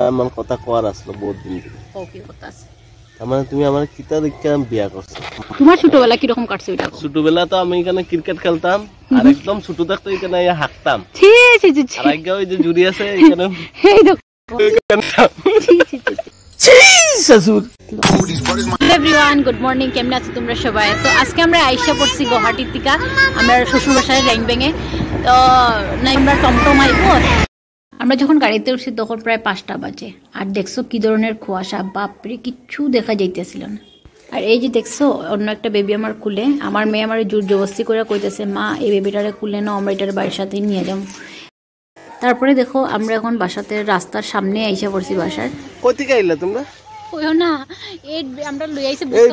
আমার কথা কোয়ার আসলো বহুত দিন ধরে। ওকে কথা আছে। তার মানে তুমি আমার কিতা দেখে বিয়া করছো? তোমার ছোটবেলা কি রকম কাটছে ওটা? ছোটবেলা তো আমি এখানে ক্রিকেট খেলতাম আর একদম ছোট থাকতে এখানে হাঁকতাম। ছি ছি ছি। আর আগে ওই যে জুড়ি আছে এখানে এই দেখো। ছি ছি ছি। ছি শাশুর। Hello everyone, good morning. কেমন আছো তোমরা সবাই? তো আজকে আমরা আইসা পড়ছি গুয়াহাটি থেকে, আমরা শ্বশুর বাসায় র্যাংবেঙে। তো না আমরা টমটম আইবো। আমরা যখন গাড়িতে উঠছি তখন প্রায় 5টা বাজে। আর দেখছো কি ধরনের কুয়াশা, বাপরে কিচ্ছু দেখা যাইতেছিল না। আর এই যে দেখছো অন্য একটা বেবি আমার কুলে, আমার মেয়ে আমার জোর জবরদস্তি করে কইতেছে, মা এই বেবিটারে কুলে নাও, আমরা এটার বাড়ির সাথে নিয়ে যাবো। তারপরে দেখো আমরা এখন বাসাতে রাস্তার সামনে আইসা পড়ছি বাসার। কই থেকে আইলা তোমরা? ওইও না, এই আমরা লই আইছে এই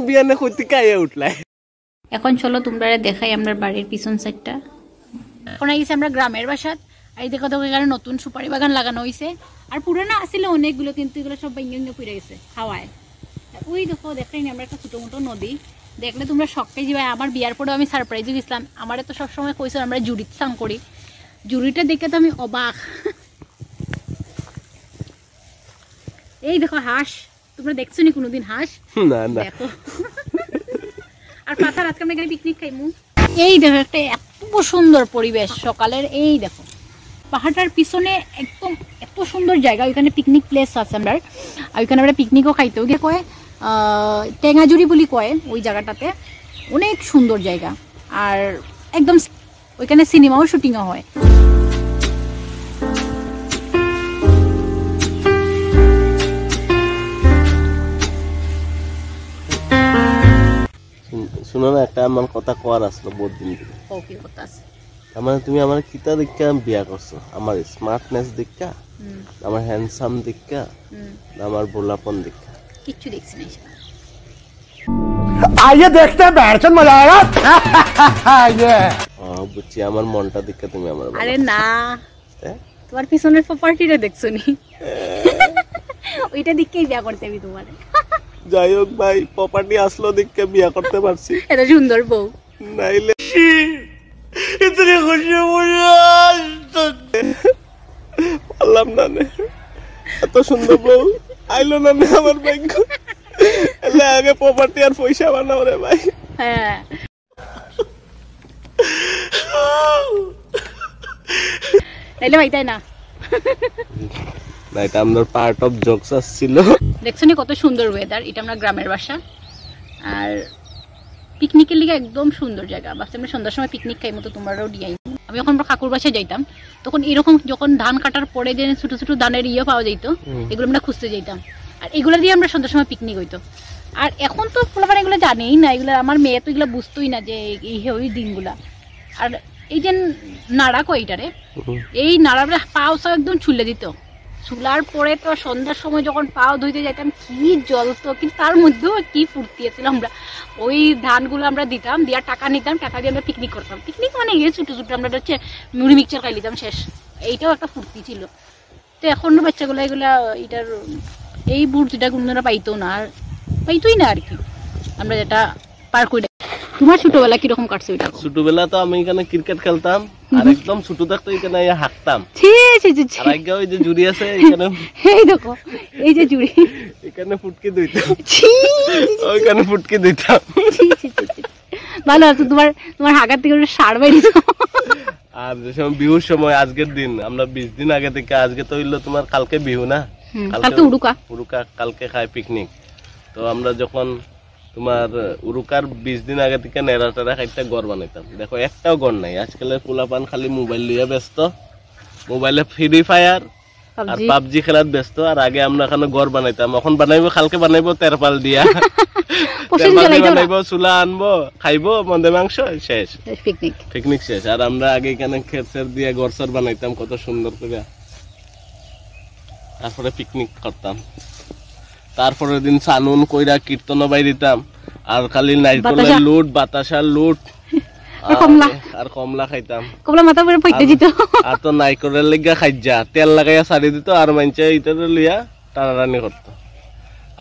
বিয়ানে কই থেকে আইয়া উঠলাই। এখন চলো তোমরা দেখাই আমরা বাড়ির পিছন সাইডটা। এখন আইছে আমরা গ্রামের বাসাত। এই দেখো তো এখানে নতুন সুপারি বাগান লাগানো হয়েছে। আর পুরানো আছিল অনেকগুলো, কিন্তু এগুলো সব ভেঙে ভেঙে পড়ে গেছে হাওয়ায়। ওই দেখো দেখাইনি আমরা একটা ছোটো মোটো নদী, দেখলে তোমরা শখটাই যাবে। আমার বিয়ার পরেও আমি সারপ্রাইজে গেছিলাম। আমার তো সবসময় কইছো আমরা জুড়িতে স্নান করি, জুড়িটা দেখে তো আমি অবাক। এই দেখো হাঁস, তোমরা দেখছো নি কোনোদিন হাঁস? না না দেখো। আর পাথার আজকে আমরা এখানে পিকনিক খাইমু। এই দেখো একটা এত সুন্দর পরিবেশ সকালের। এই দেখো পাহাড়টার পিছনে একদম এত সুন্দর জায়গা, ওইখানে পিকনিক প্লেস আছে আমরা। আর ওইখানে আমরা পিকনিকও খাইতে ওকে কয় টেঙাজুড়ি বলি কয় ওই জায়গাটাতে। অনেক সুন্দর জায়গা, আর একদম ওইখানে সিনেমাও শুটিংও হয়। শুনো না, একটা আমার কথা কোয়ার আসলো বহুত দিন ধরে। ওকে কথা আছে। তার মানে তুমি আমার কিতা দেখে বিয়া করছো? আমার স্মার্টনেস দেখা, আমার হ্যান্ডসাম দেখা, আমার বোলাপন দেখা? কিচ্ছু দেখছি না। आइए देखते हैं बैठन मजा आएगा। বুঝছি, আমার মনটা দেখে তুমি আমার। আরে না, তোমার পিছনের প্রপার্টিটা দেখছো নি? ওইটা দেখেই বিয়া করতে আমি তোমার। যাই হোক ভাই, প্রপার্টি আসলো দেখে বিয়া করতে পারছি। এত সুন্দর বউ নাইলে ইতনি খুশি পারলাম না। এত সুন্দর বউ আইলো না আমার ভাগ্য। আগে প্রপার্টি আর পয়সা বানাও রে ভাই। হ্যাঁ তাইলে ভাই, তাই না? না, এটা আমাদের পার্ট অফ জোকস ছিল। দেখছো নি কত সুন্দর ওয়েদার। এটা আমরা গ্রামের বাসা, আর পিকনিকের লিগে একদম সুন্দর জায়গা। বাস আমরা সন্ধ্যার সময় পিকনিক খাই মতো তোমরাও ডিয়াই। আমি যখন আমরা কাকুর বাসায় যাইতাম তখন এরকম যখন ধান কাটার পরে যে ছোট ছোট ধানের ইয়ে পাওয়া যাইতো, এগুলো আমরা খুঁজতে যাইতাম। আর এগুলো দিয়ে আমরা সন্ধ্যার সময় পিকনিক হইতো। আর এখন তো পোলাপান এগুলো জানেই না, এগুলো আমার মেয়ে তো এগুলো বুঝতোই না যে এই ওই দিনগুলা। আর এই যে নাড়া কইটারে, এই নাড়াটা পাও সব একদম ছুলে দিত। চুলার পরে তো সন্ধ্যার সময় যখন পাও ধুইতে যেতাম কি জ্বলতো, কিন্তু তার মধ্যেও কি ফুর্তি ছিল। আমরা ওই ধানগুলো আমরা দিতাম, দিয়ে টাকা নিতাম, টাকা দিয়ে আমরা পিকনিক করতাম। পিকনিক মানে গিয়ে ছোটো ছোটো আমরা হচ্ছে মুড়ি মিক্সচার খাই নিতাম, শেষ। এইটাও একটা ফুর্তি ছিল। তো এখন বাচ্চাগুলো এগুলা এটার এই বুড়িটা কোনদিনও পাইতো না, আর পাইতোই না আর কি। আমরা যেটা পার করে। তোমার ছোটবেলা কিরকম কাটছে ওইটা? ছোটবেলা তো আমি এখানে ক্রিকেট খেলতাম আর একদম ছোট থাকতে এখানে হাঁকতাম। আর আগে ওই যে জুড়ি আছে এখানে, এই দেখো এই যে জুড়ি, এখানে ফুটকি দিতাম, ওইখানে ফুটকি দিতাম। ভালো আছে তোমার, তোমার হাগার থেকে সার বাইরে। আর যে সময় বিহুর সময়, আজকের দিন আমরা 20 দিন আগে থেকে, আজকে তো হইলো তোমার কালকে বিহু না, কালকে উড়ুকা, কালকে খায় পিকনিক। তো আমরা যখন তোমার উরুকার 20 দিন আগে থেকে নেড়া টেরা খাইতে গড় বানাইতাম। দেখো একটাও গড় নাই। আজকালের পোলাপান খালি মোবাইল লিয়ে ব্যস্ত, মোবাইলে ফ্রি ফায়ার আর পাবজি খেলার ব্যস্ত। আর আগে আমরা এখানে গড় বানাইতাম। এখন বানাইবো, কালকে বানাইবো তেরপাল দিয়া, বানাইবো, চুলা আনবো, খাইবো মন্দে মাংস, শেষ পিকনিক শেষ। আর আমরা আগে এখানে খেতের দিয়ে গড়সর বানাইতাম কত সুন্দর করে, তারপরে পিকনিক করতাম। তারপরের দিন সানুন কইরা কীর্তন বাই দিতাম। আর খালি নারকেলের লুট, বাতাসার লুট আর কমলা খাইতাম। কমলা মাথা পরে পইতে দিত। আর তো নারকেলের লাগা খাইজা তেল লাগাইয়া সারি দিত, আর মানছে ইটারে লইয়া টানাটানি করতো।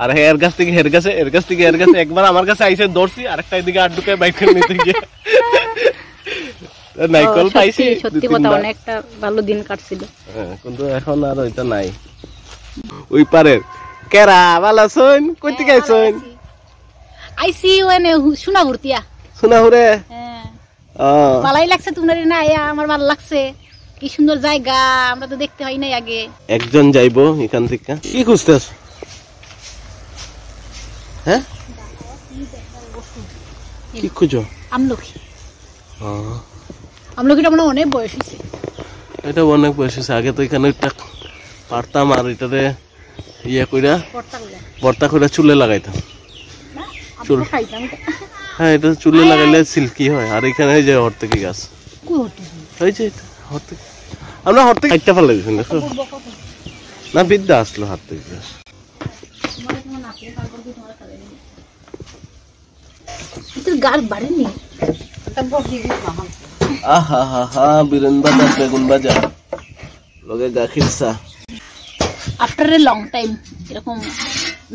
আর এর কাছ থেকে এর কাছে, এর কাছ থেকে এর কাছে। একবার আমার কাছে আইসে ধরছি, আরেকটা এদিকে আড্ডুকে বাইক করে নিতে গিয়ে নারকেল পাইছি। সত্যি কথা, অনেকটা ভালো দিন কাটছিল। কিন্তু এখন আর ওইটা নাই। ওই পারের কেরা ভালো আছেন কই থেকে আইছেন আইসি ওনে শোনা ভর্তিয়া শোনা হুরে ভালোই লাগছে তোমার না আয়া আমার ভালো লাগছে কি সুন্দর জায়গা আমরা তো দেখতে হয় নাই আগে একজন যাইবো এখান থেকে কি খুঁজতেছ হ্যাঁ কি খুঁজো আমলকি আমলকিটা মনে অনেক বয়স হয়েছে এটা অনেক বয়স হয়েছে আগে তো এখানে একটা পারতাম আর এটাতে ইয়ে কইরা ভর্তা কইরা চুলে লাগাইতাম চুল হ্যাঁ এটা চুলে লাগাইলে সিল্কি হয় আর এখানে যে হরতকি গাছ ওই যে হরতকি আমরা হরতকি একটা ফেলে দিয়েছেন দেখো না বিদ্যা আসলো হরতকি গাছ গাছ বাড়েনি আহা হা হা বিরেন বাজার বেগুন বাজার লগে গাখির চা আফটার এ লং টাইম এরকম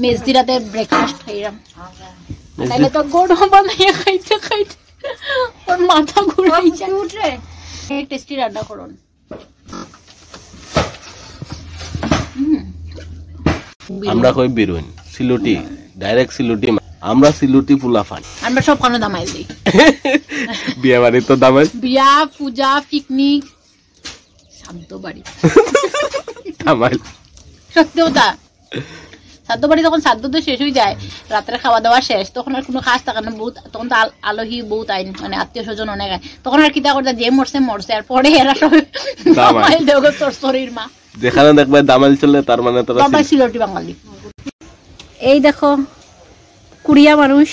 মেজদিরাতে ব্রেকফাস্ট খাইলাম তাইলে তো গরম বানাইয়া খাইতে খাইতে ওর মাথা ঘুরাই যায় উঠে এক টেস্টি রান্না করুন আমরা কই বিরুন সিলুটি ডাইরেক্ট সিলুটি আমরা সিলুটি ফুলা ফান আমরা সব খানো দামাইল দিই বিয়া বাড়ি তো দামাইল বিয়া পূজা পিকনিক শান্ত বাড়ি দামাইল সত্যি কথা সাদ্য বাড়ি যখন সাদ্য তো শেষ হয়ে যায় রাত্রে খাওয়া দাওয়া শেষ তখন আর কোনো খাস থাকে না বহুত তখন তো আলহী বহুত আইন মানে আত্মীয় স্বজন অনেক আয় তখন আর কিতা করতে যে মরছে আর পরে এরা সব দামাইল দেওয়া তোর শরীর মা যেখানে দেখবে দামাইল চলে তার মানে তোরা সবাই সিলটি বাঙালি এই দেখো কুড়িয়া মানুষ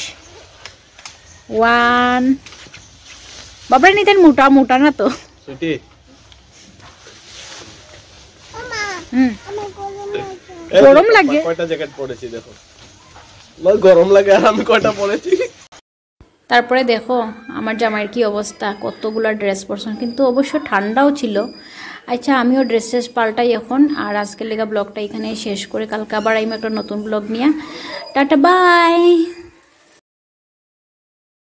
ওয়ান বাবরা নিতেন মোটা মোটা না তো সুটি গরম লাগে কয়টা জ্যাকেট পরেছি দেখো আমার গরম লাগে আর আমি কয়টা পরেছি তারপরে দেখো আমার জামাইয়ের কি অবস্থা কতগুলা ড্রেস পরছেন কিন্তু অবশ্য ঠান্ডাও ছিল আচ্ছা আমিও ড্রেস পাল্টাই এখন আর আজকের লেগা ব্লগটা এখানে শেষ করে কালকে আবার আমি একটা নতুন ব্লগ নিয়ে টাটা বাই